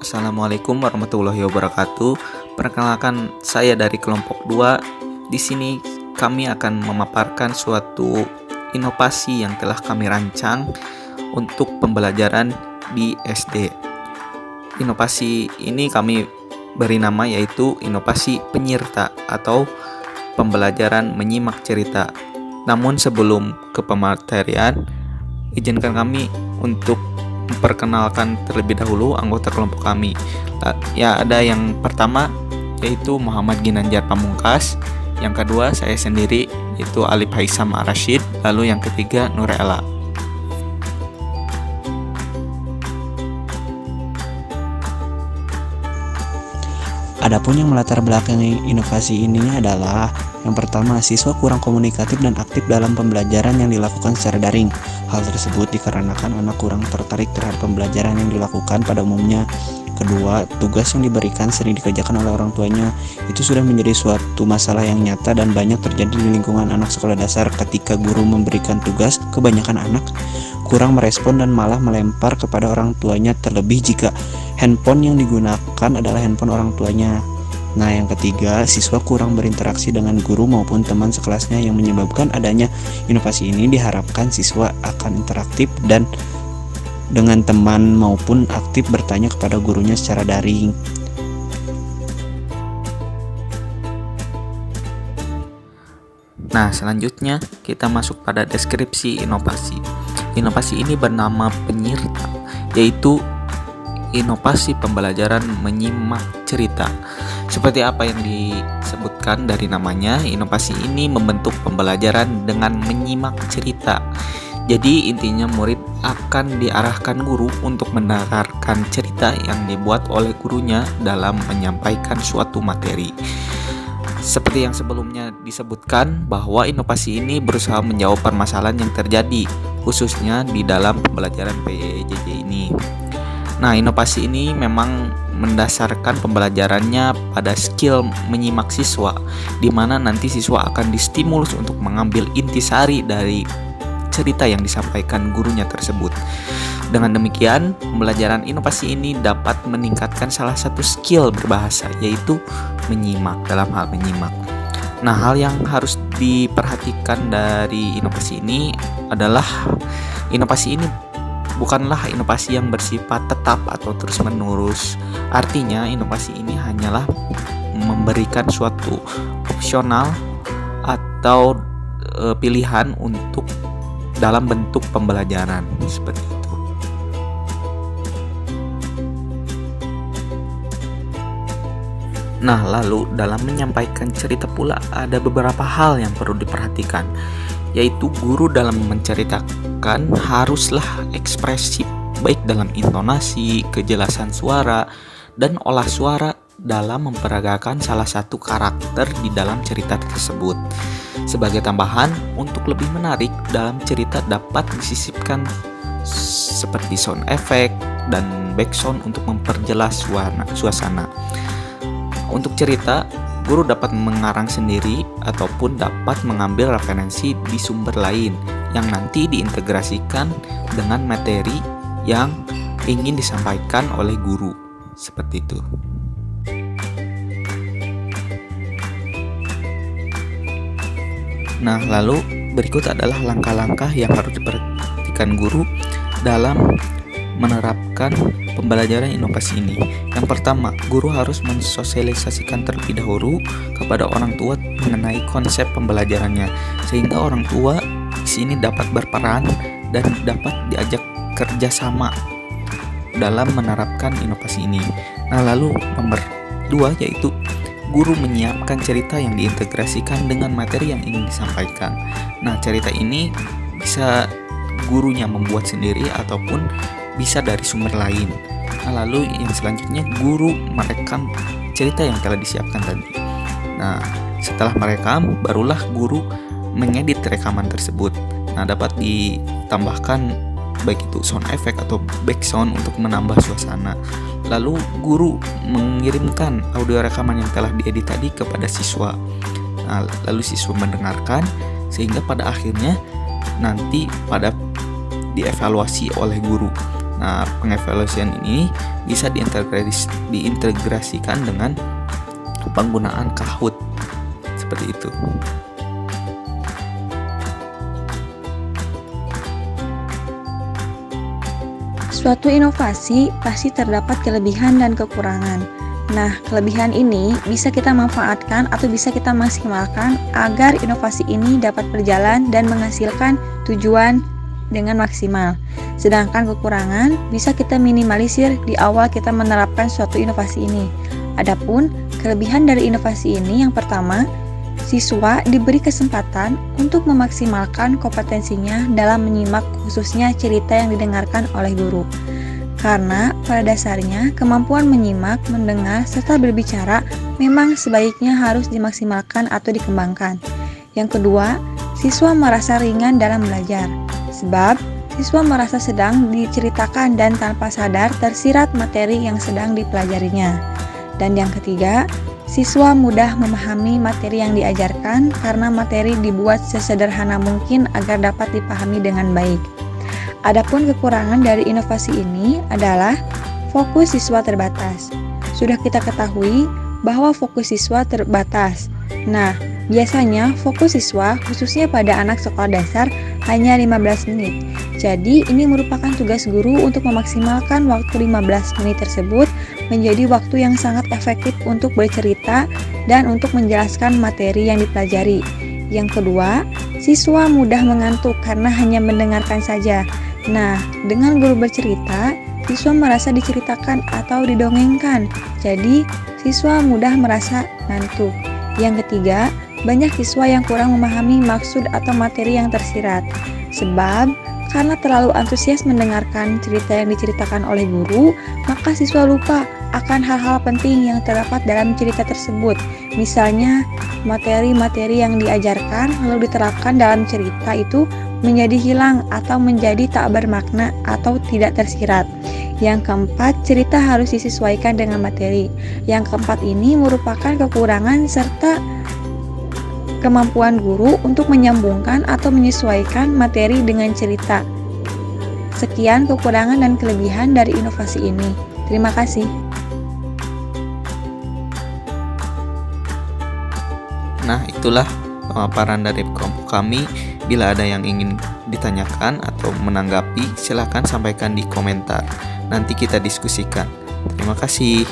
Assalamualaikum warahmatullahi wabarakatuh. Perkenalkan, saya dari kelompok 2. Di sini kami akan memaparkan suatu inovasi yang telah kami rancang untuk pembelajaran di SD. Inovasi ini kami beri nama yaitu inovasi penyerta atau pembelajaran menyimak cerita. Namun sebelum ke pematerian, izinkan kami untuk memperkenalkan terlebih dahulu anggota kelompok kami. Ya, ada yang pertama yaitu Muhammad Ginanjar Pamungkas, yang kedua saya sendiri yaitu Alif Haisam Ar-Rasyid, lalu yang ketiga Nur Ella. Adapun yang melatar belakangi inovasi ini adalah yang pertama, siswa kurang komunikatif dan aktif dalam pembelajaran yang dilakukan secara daring. Hal tersebut dikarenakan anak kurang tertarik terhadap pembelajaran yang dilakukan pada umumnya. Kedua, tugas yang diberikan sering dikerjakan oleh orang tuanya. Itu sudah menjadi suatu masalah yang nyata dan banyak terjadi di lingkungan anak sekolah dasar. Ketika guru memberikan tugas, kebanyakan anak kurang merespon dan malah melempar kepada orang tuanya, terlebih jika handphone yang digunakan adalah handphone orang tuanya. Nah, yang ketiga, siswa kurang berinteraksi dengan guru maupun teman sekelasnya, yang menyebabkan adanya inovasi ini. Diharapkan siswa akan interaktif dan dengan teman maupun aktif bertanya kepada gurunya secara daring. Nah, selanjutnya kita masuk pada deskripsi inovasi. Inovasi ini bernama penyerta, yaitu inovasi pembelajaran menyimak cerita. Seperti apa yang disebutkan dari namanya, inovasi ini membentuk pembelajaran dengan menyimak cerita. Jadi intinya murid akan diarahkan guru untuk mendengarkan cerita yang dibuat oleh gurunya dalam menyampaikan suatu materi. Seperti yang sebelumnya disebutkan bahwa inovasi ini berusaha menjawab permasalahan yang terjadi, khususnya di dalam pembelajaran PJJ ini. Nah, inovasi ini memang mendasarkan pembelajarannya pada skill menyimak siswa, di mana nanti siswa akan distimulus untuk mengambil intisari dari cerita yang disampaikan gurunya tersebut. Dengan demikian, pembelajaran inovasi ini dapat meningkatkan salah satu skill berbahasa, yaitu menyimak, dalam hal menyimak. Nah, hal yang harus diperhatikan dari inovasi ini adalah inovasi ini bukanlah inovasi yang bersifat tetap atau terus-menerus. Artinya, inovasi ini hanyalah memberikan suatu opsional atau pilihan untuk dalam bentuk pembelajaran seperti itu. Nah, lalu dalam menyampaikan cerita pula ada beberapa hal yang perlu diperhatikan, yaitu guru dalam menceritakan haruslah ekspresif, baik dalam intonasi, kejelasan suara, dan olah suara dalam memperagakan salah satu karakter di dalam cerita tersebut. Sebagai tambahan, untuk lebih menarik dalam cerita dapat disisipkan seperti sound effect dan background untuk memperjelas suasana. Untuk cerita, guru dapat mengarang sendiri ataupun dapat mengambil referensi di sumber lain yang nanti diintegrasikan dengan materi yang ingin disampaikan oleh guru. Seperti itu. Nah, lalu berikut adalah langkah-langkah yang harus diperhatikan guru dalam menerapkan pembelajaran inovasi ini. Yang pertama, guru harus mensosialisasikan terlebih dahulu kepada orang tua mengenai konsep pembelajarannya, sehingga orang tua di sini dapat berperan dan dapat diajak kerjasama dalam menerapkan inovasi ini. Nah, lalu nomor 2 yaitu guru menyiapkan cerita yang diintegrasikan dengan materi yang ingin disampaikan. Nah, cerita ini bisa gurunya membuat sendiri ataupun bisa dari sumber lain. Nah, lalu yang selanjutnya guru merekam cerita yang telah disiapkan tadi. Nah, setelah merekam, barulah guru mengedit rekaman tersebut. Nah, dapat ditambahkan baik itu sound effect atau background untuk menambah suasana. Lalu guru mengirimkan audio rekaman yang telah diedit tadi kepada siswa. Nah, lalu siswa mendengarkan sehingga pada akhirnya nanti pada dievaluasi oleh guru. Nah, pengevaluasian ini bisa diintegrasikan dengan penggunaan Kahoot seperti itu. Suatu inovasi pasti terdapat kelebihan dan kekurangan. Nah, kelebihan ini bisa kita manfaatkan atau bisa kita maksimalkan agar inovasi ini dapat berjalan dan menghasilkan tujuan dengan maksimal. Sedangkan kekurangan bisa kita minimalisir di awal kita menerapkan suatu inovasi ini. Adapun kelebihan dari inovasi ini yang pertama, siswa diberi kesempatan untuk memaksimalkan kompetensinya dalam menyimak khususnya cerita yang didengarkan oleh guru. Karena pada dasarnya kemampuan menyimak, mendengar, serta berbicara memang sebaiknya harus dimaksimalkan atau dikembangkan. Yang kedua, siswa merasa ringan dalam belajar, sebab siswa merasa sedang diceritakan dan tanpa sadar tersirat materi yang sedang dipelajarinya. Dan yang ketiga, siswa mudah memahami materi yang diajarkan karena materi dibuat sesederhana mungkin agar dapat dipahami dengan baik. Adapun kekurangan dari inovasi ini adalah fokus siswa terbatas. Sudah kita ketahui bahwa fokus siswa terbatas. Nah, biasanya fokus siswa khususnya pada anak sekolah dasar hanya 15 menit. Jadi, ini merupakan tugas guru untuk memaksimalkan waktu 15 menit tersebut menjadi waktu yang sangat efektif untuk bercerita dan untuk menjelaskan materi yang dipelajari. Yang kedua, siswa mudah mengantuk karena hanya mendengarkan saja. Nah, dengan guru bercerita, siswa merasa diceritakan atau didongengkan. Jadi, siswa mudah merasa ngantuk. Yang ketiga, banyak siswa yang kurang memahami maksud atau materi yang tersirat. Sebab, karena terlalu antusias mendengarkan cerita yang diceritakan oleh guru, maka siswa lupa akan hal-hal penting yang terdapat dalam cerita tersebut. Misalnya, materi-materi yang diajarkan lalu diterapkan dalam cerita itu menjadi hilang atau menjadi tak bermakna atau tidak tersirat. Yang keempat, cerita harus disesuaikan dengan materi. Yang keempat ini merupakan kekurangan serta kemampuan guru untuk menyambungkan atau menyesuaikan materi dengan cerita. Sekian kekurangan dan kelebihan dari inovasi ini. Terima kasih. Nah, itulah pemaparan dari kami. Bila ada yang ingin ditanyakan atau menanggapi, silahkan sampaikan di komentar. Nanti kita diskusikan. Terima kasih.